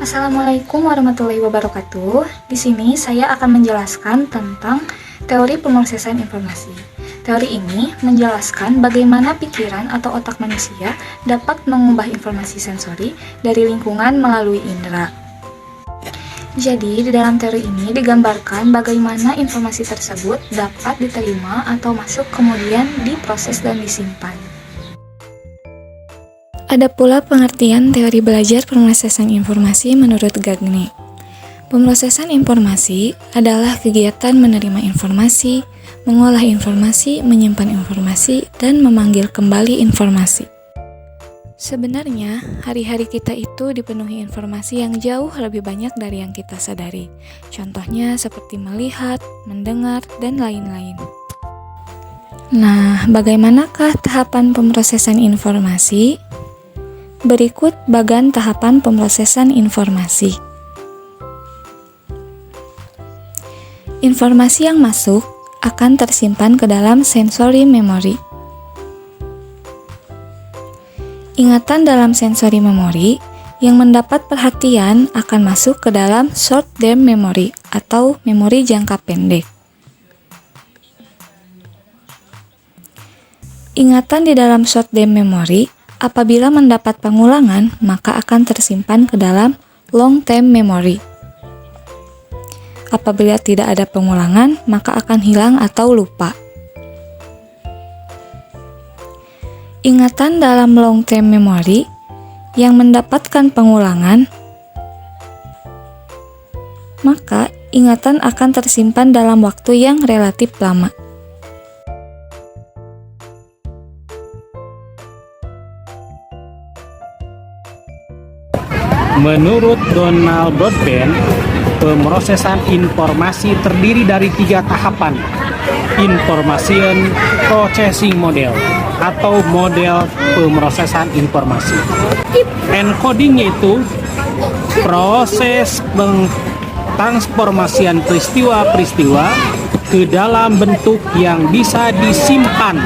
Assalamualaikum warahmatullahi wabarakatuh. Di sini saya akan menjelaskan tentang teori pemrosesan informasi. Teori ini menjelaskan bagaimana pikiran atau otak manusia dapat mengubah informasi sensori dari lingkungan melalui indera. Jadi, di dalam teori ini digambarkan bagaimana informasi tersebut dapat diterima atau masuk kemudian diproses dan disimpan. Ada pula pengertian teori belajar pemrosesan informasi menurut Gagne. Pemrosesan informasi adalah kegiatan menerima informasi, mengolah informasi, menyimpan informasi, dan memanggil kembali informasi. Sebenarnya, hari-hari kita itu dipenuhi informasi yang jauh lebih banyak dari yang kita sadari. Contohnya seperti melihat, mendengar, dan lain-lain. Nah, bagaimanakah tahapan pemrosesan informasi? Berikut bagan tahapan pemrosesan informasi. Informasi yang masuk akan tersimpan ke dalam sensory memory. Ingatan dalam sensory memory yang mendapat perhatian akan masuk ke dalam short-term memory atau memori jangka pendek. Ingatan di dalam short-term memory apabila mendapat pengulangan, maka akan tersimpan ke dalam long-term memory. Apabila tidak ada pengulangan, maka akan hilang atau lupa. Ingatan dalam long-term memory yang mendapatkan pengulangan, maka ingatan akan tersimpan dalam waktu yang relatif lama. Menurut Donald Broadbent, pemrosesan informasi terdiri dari 3 tahapan. Information Processing Model atau model pemrosesan informasi. Encoding yaitu proses pengtransformasian peristiwa-peristiwa ke dalam bentuk yang bisa disimpan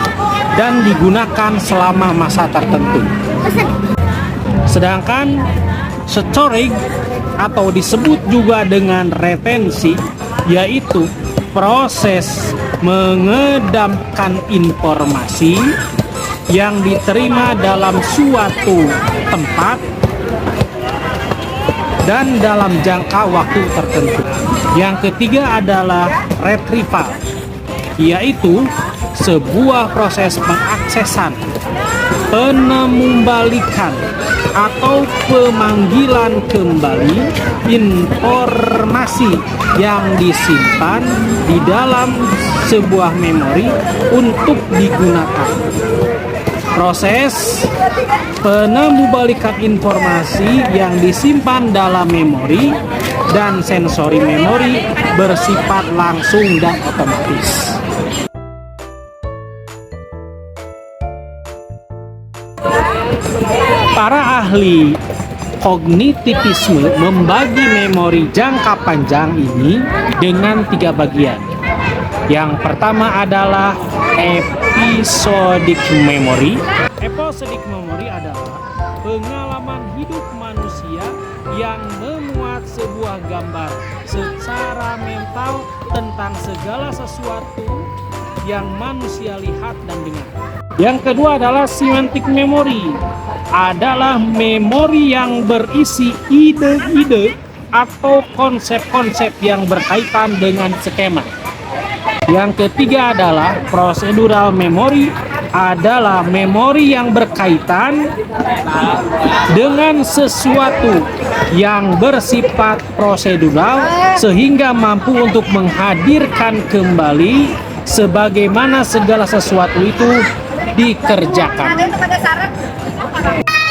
dan digunakan selama masa tertentu. Sedangkan storage atau disebut juga dengan retensi, yaitu proses mengedamkan informasi yang diterima dalam suatu tempat dan dalam jangka waktu tertentu. Yang ketiga adalah retrieval, yaitu sebuah proses pengaksesan, penembalikan atau pemanggilan kembali informasi yang disimpan di dalam sebuah memori untuk digunakan. Proses penembalikan informasi yang disimpan dalam memori dan sensori memori bersifat langsung dan otomatis. Para ahli kognitivisme membagi memori jangka panjang ini dengan 3 bagian. Yang pertama adalah episodic memory. Episodic memory adalah pengalaman hidup manusia yang memuat sebuah gambar secara mental tentang segala sesuatu yang manusia lihat dan dengar. Yang kedua adalah semantic memory, adalah memori yang berisi ide-ide atau konsep-konsep yang berkaitan dengan skema. Yang ketiga adalah procedural memory, adalah memori yang berkaitan dengan sesuatu yang bersifat prosedural sehingga mampu untuk menghadirkan kembali sebagaimana segala sesuatu itu dikerjakan.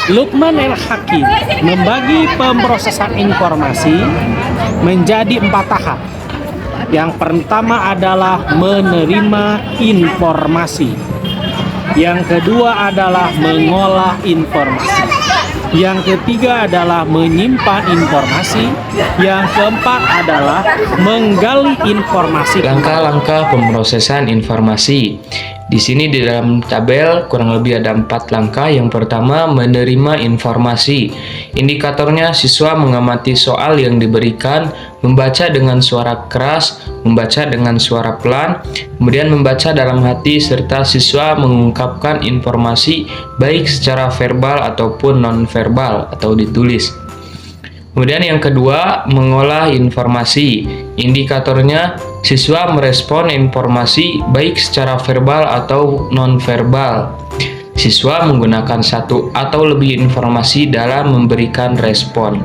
Luqman El-Hakim membagi pemrosesan informasi menjadi 4 tahap. Yang pertama adalah menerima informasi. Yang kedua adalah mengolah informasi. Yang ketiga adalah menyimpan informasi. Yang keempat adalah menggali informasi. Langkah-langkah pemrosesan informasi. Di sini di dalam tabel kurang lebih ada 4 langkah. Yang pertama, menerima informasi. Indikatornya siswa mengamati soal yang diberikan, membaca dengan suara keras, membaca dengan suara pelan, kemudian membaca dalam hati, serta siswa mengungkapkan informasi baik secara verbal ataupun non-verbal atau ditulis. Kemudian yang kedua, mengolah informasi. Indikatornya, siswa merespon informasi baik secara verbal atau non-verbal. Siswa menggunakan satu atau lebih informasi dalam memberikan respon.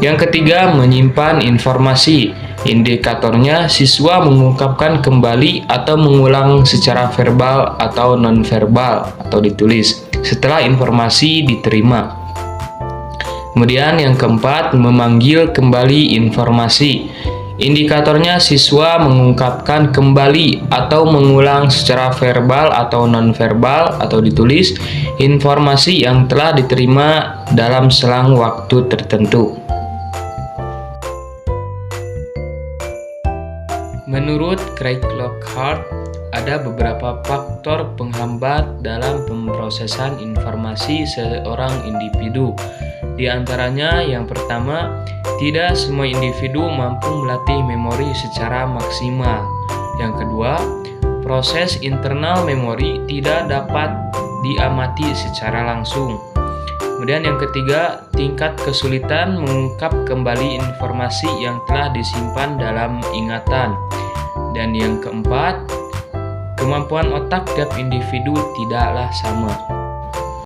Yang ketiga, menyimpan informasi. Indikatornya, siswa mengungkapkan kembali atau mengulang secara verbal atau non-verbal atau ditulis setelah informasi diterima. Kemudian yang keempat, memanggil kembali informasi. Indikatornya siswa mengungkapkan kembali atau mengulang secara verbal atau non-verbal atau ditulis informasi yang telah diterima dalam selang waktu tertentu. Menurut Craig Lockhart, ada beberapa faktor penghambat dalam pemrosesan informasi seorang individu. Di antaranya, yang pertama, tidak semua individu mampu melatih memori secara maksimal. Yang kedua, proses internal memori tidak dapat diamati secara langsung. Kemudian yang ketiga, tingkat kesulitan mengungkap kembali informasi yang telah disimpan dalam ingatan. Dan yang keempat, kemampuan otak tiap individu tidaklah sama.